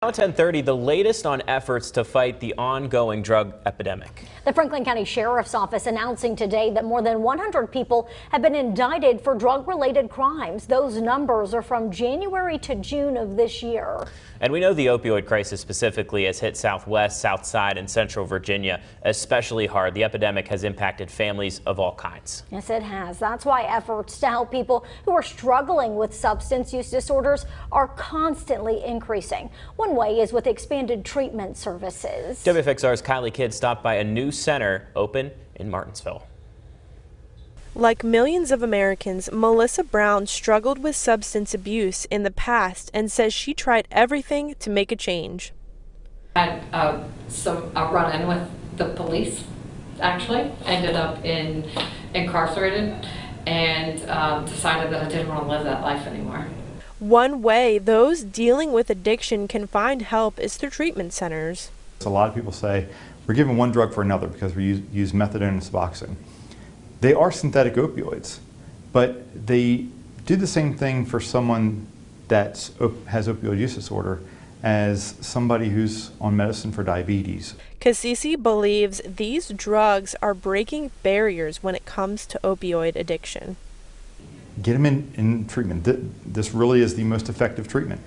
Now at 10:30, the latest on efforts to fight the ongoing drug epidemic. The Franklin County Sheriff's Office announcing today that more than 100 people have been indicted for drug-related crimes. Those numbers are from January to June of this year. And we know the opioid crisis specifically has hit Southwest, Southside, and Central Virginia especially hard. The epidemic has impacted families of all kinds. Yes, it has. That's why efforts to help people who are struggling with substance use disorders are constantly increasing. One way is with expanded treatment services. WFXR's Kylie Kidd stopped by a new center open in Martinsville. Like millions of Americans, Melissa Brown struggled with substance abuse in the past and says she tried everything to make a change. I had a run-in with the police, actually. Ended up incarcerated and decided that I didn't want to live that life anymore. One way those dealing with addiction can find help is through treatment centers. A lot of people say, we're giving one drug for another because we use methadone and Suboxone. They are synthetic opioids, but they do the same thing for someone that has opioid use disorder as somebody who's on medicine for diabetes. Cassisi believes these drugs are breaking barriers when it comes to opioid addiction. Get them in treatment. This really is the most effective treatment.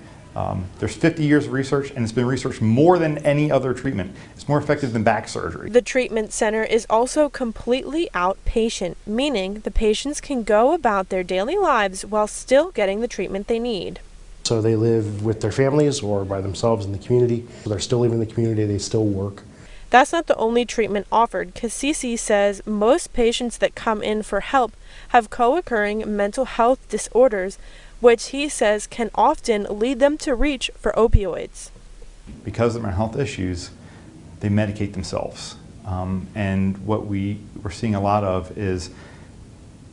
There's 50 years of research, and it's been researched more than any other treatment. It's more effective than back surgery. The treatment center is also completely outpatient, meaning the patients can go about their daily lives while still getting the treatment they need. So they live with their families or by themselves in the community. They're still living in the community, they still work. That's not the only treatment offered. Cassisi says most patients that come in for help have co-occurring mental health disorders, which he says can often lead them to reach for opioids. Because of their health issues, they medicate themselves. And what we're seeing a lot of is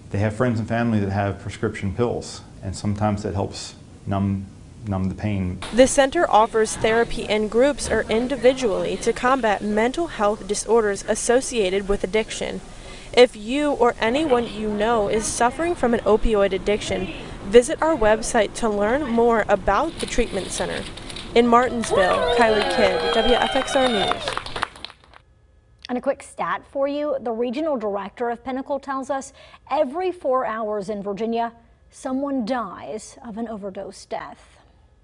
they have friends and family that have prescription pills, and sometimes that helps numb the pain. The center offers therapy in groups or individually to combat mental health disorders associated with addiction. If you or anyone you know is suffering from an opioid addiction, visit our website to learn more about the treatment center. In Martinsville, Kylie Kidd, WFXR News. And a quick stat for you, the regional director of Pinnacle tells us every 4 hours in Virginia, someone dies of an overdose death.